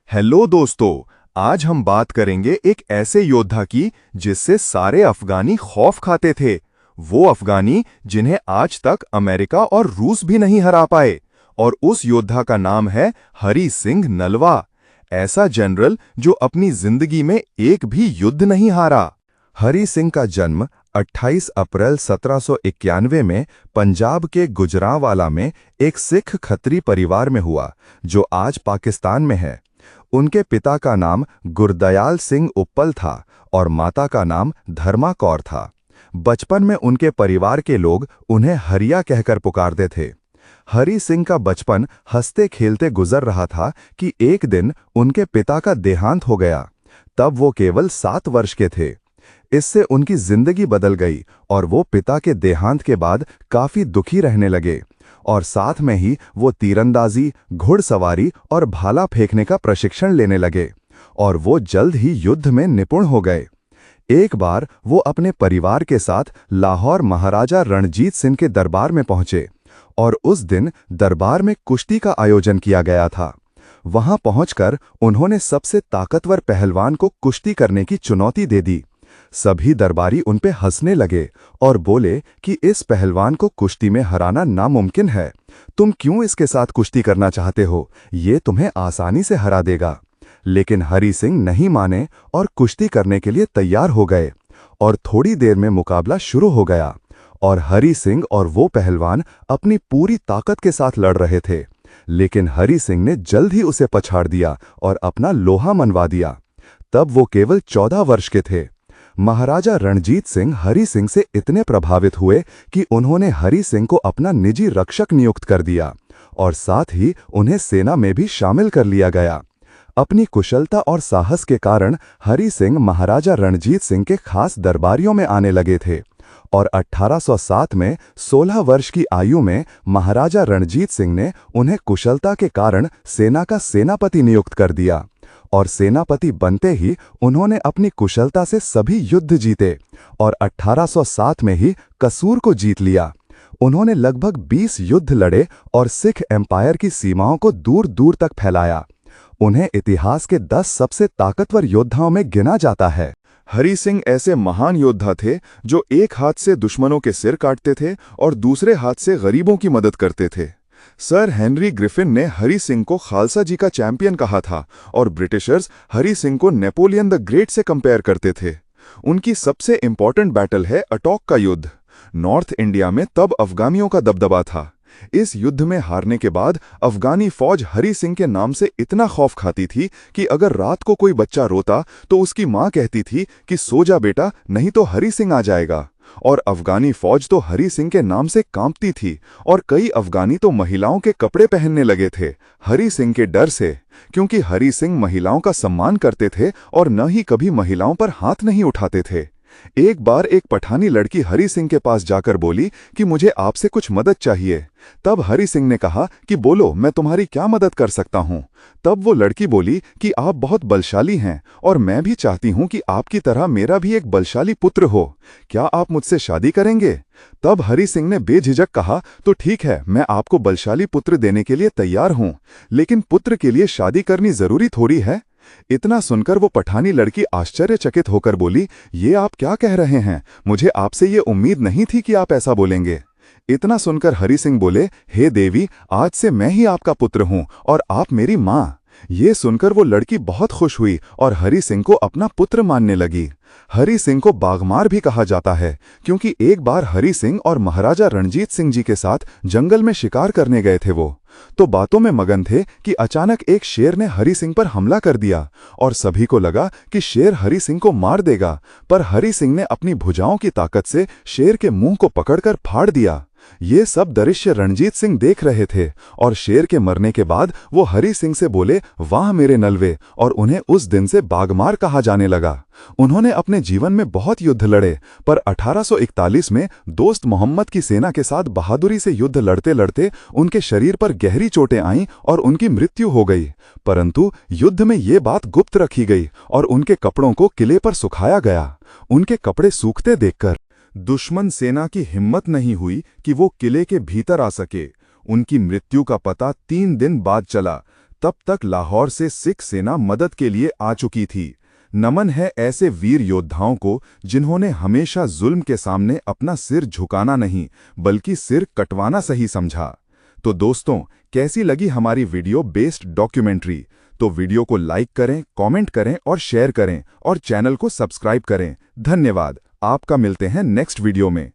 Hello दोस्तों, आज हम बात करेंगे एक ऐसे योद्धा की जिससे सारे अफगानी खौफ खाते थे। वो अफगानी जिन्हें आज तक अमेरिका और रूस भी नहीं हरा पाए। और उस योद्धा का नाम है हरी सिंह नलवा। ऐसा जनरल जो अपनी जिंदगी में एक भी युद्ध नहीं हारा। हरी सिंह का जन्म 28 अप्रैल 1791 में पंजाब के गुजरांवाला में एक सिख खत्री परिवार में हुआ, जो आज पाकिस्तान में है। उनके पिता का नाम गुरदयाल सिंह उप्पल था और माता का नाम धर्मा कौर था। बचपन में उनके परिवार के लोग उन्हें हरिया कहकर पुकारते थे। हरी सिंह का बचपन हंसते खेलते गुजर रहा था कि एक दिन उनके पिता का देहांत हो गया। तब वो केवल 7 वर्ष के थे। इससे उनकी जिंदगी बदल गई और वो पिता के देहांत के बाद काफी दुखी रहने लगे। और साथ में ही वो तीरंदाजी, घुड़सवारी और भाला फेंकने का प्रशिक्षण लेने लगे। और वो जल्द ही युद्ध में निपुण हो गए। एक बार वो अपने परिवार के साथ लाहौर महाराजा रणजीत सिंह के दरबार में पहुंचे और उस दिन दरबार में कुश्ती का आयोजन किया गया था। वहां पहुंचकर उन्होंने सबसे ताकतवर पहलवान को कुश्ती करने की चुनौती दे दी। सभी दरबारी उन पे हंसने लगे और बोले कि इस पहलवान को कुश्ती में हराना नामुमकिन है। तुम क्यों इसके साथ कुश्ती करना चाहते हो? ये तुम्हें आसानी से हरा देगा। लेकिन हरी सिंह नहीं माने और कुश्ती करने के लिए तैयार हो गए। और थोड़ी देर में मुकाबला शुरू हो गया और हरी सिंह और वो पहलवान अपनी पूरी ताकत के साथ लड़ रहे थे। लेकिन हरी सिंह ने जल्द ही उसे पछाड़ दिया और अपना लोहा मनवा दिया। तब वो केवल 14 वर्ष के थे। महाराजा रणजीत सिंह हरी सिंह से इतने प्रभावित हुए कि उन्होंने हरी सिंह को अपना निजी रक्षक नियुक्त कर दिया और साथ ही उन्हें सेना में भी शामिल कर लिया गया। अपनी कुशलता और साहस के कारण हरी सिंह महाराजा रणजीत सिंह के खास दरबारियों में आने लगे थे। और 1807 में 16 वर्ष की आयु में महाराजा रणजीत सिंह ने उन्हें कुशलता के कारण सेना का सेनापति नियुक्त कर दिया। और सेनापति बनते ही उन्होंने अपनी कुशलता से सभी युद्ध जीते और 1807 में ही कसूर को जीत लिया। उन्होंने लगभग 20 युद्ध लड़े और सिख एम्पायर की सीमाओं को दूर दूर तक फैलाया। उन्हें इतिहास के 10 सबसे ताकतवर योद्धाओं में गिना जाता है। हरी सिंह ऐसे महान योद्धा थे जो एक हाथ से दुश्मनों के सिर काटते थे और दूसरे हाथ से गरीबों की मदद करते थे। सर हेनरी ग्रिफिन ने हरी सिंह को खालसा जी का चैंपियन कहा था और ब्रिटिशर्स हरी सिंह को नेपोलियन द ग्रेट से कंपेयर करते थे। उनकी सबसे इंपॉर्टेंट बैटल है अटॉक का युद्ध। नॉर्थ इंडिया में तब अफगानियों का दबदबा था। इस युद्ध में हारने के बाद अफगानी फौज हरी सिंह के नाम से इतना खौफ खाती थी कि अगर रात को कोई बच्चा रोता तो उसकी मां कहती थी कि सो जा बेटा, नहीं तो हरी सिंह आ जाएगा। और अफगानी फौज तो हरी सिंह के नाम से कांपती थी और कई अफगानी तो महिलाओं के कपड़े पहनने लगे थे हरी सिंह के डर से, क्योंकि हरी सिंह महिलाओं का सम्मान करते थे और न ही कभी महिलाओं पर हाथ नहीं उठाते थे। एक बार एक पठानी लड़की हरी सिंह के पास जाकर बोली कि मुझे आपसे कुछ मदद चाहिए। तब हरी सिंह ने कहा कि बोलो, मैं तुम्हारी क्या मदद कर सकता हूं। तब वो लड़की बोली कि आप बहुत बलशाली हैं और मैं भी चाहती हूं कि आपकी तरह मेरा भी एक बलशाली पुत्र हो। क्या आप मुझसे शादी करेंगे? तब हरी सिंह ने बेझिझक कहा, तो ठीक है, मैं आपको बलशाली पुत्र देने के लिए तैयार हूं, लेकिन पुत्र के लिए शादी करनी जरूरी थोड़ी है। इतना सुनकर वो पठानी लड़की आश्चर्यचकित होकर बोली, ये आप क्या कह रहे हैं? मुझे आपसे ये उम्मीद नहीं थी कि आप ऐसा बोलेंगे। इतना सुनकर हरी सिंह बोले, हे देवी, आज से मैं ही आपका पुत्र हूं और आप मेरी मां। ये सुनकर वो लड़की बहुत खुश हुई और हरी सिंह को अपना पुत्र मानने लगी। हरी सिंह को बाघमार भी कहा जाता है, क्योंकि एक बार हरी सिंह और महाराजा रणजीत सिंह जी के साथ जंगल में शिकार करने गए थे। वो तो बातों में मगन थे कि अचानक एक शेर ने हरी सिंह पर हमला कर दिया और सभी को लगा कि शेर हरी सिंह को मार देगा, पर हरी सिंह ने अपनी भुजाओं की ताकत से शेर के मुंह को पकड़कर फाड़ दिया। ये सब दृश्य रणजीत सिंह देख रहे थे और शेर के मरने के बाद वो हरी सिंह से बोले, वाह मेरे नलवे, और उन्हें उस दिन से बाघमार कहा जाने लगा। उन्होंने अपने जीवन में बहुत युद्ध लड़े, पर 1841 में दोस्त मोहम्मद की सेना के साथ बहादुरी से युद्ध लड़ते लड़ते उनके शरीर पर गहरी चोटें आईं और उनकी मृत्यु हो गई। परंतु युद्ध में ये बात गुप्त रखी गई और उनके कपड़ों को किले पर सुखाया गया। उनके कपड़े सूखते देखकर दुश्मन सेना की हिम्मत नहीं हुई कि वो किले के भीतर आ सके। उनकी मृत्यु का पता 3 दिन बाद चला। तब तक लाहौर से सिख सेना मदद के लिए आ चुकी थी। नमन है ऐसे वीर योद्धाओं को जिन्होंने हमेशा जुल्म के सामने अपना सिर झुकाना नहीं बल्कि सिर कटवाना सही समझा। तो दोस्तों, कैसी लगी हमारी वीडियो बेस्ड डॉक्यूमेंट्री? तो वीडियो को लाइक करें, कमेंट करें और शेयर करें और चैनल को सब्सक्राइब करें। धन्यवाद। आपका मिलते हैं नेक्स्ट वीडियो में।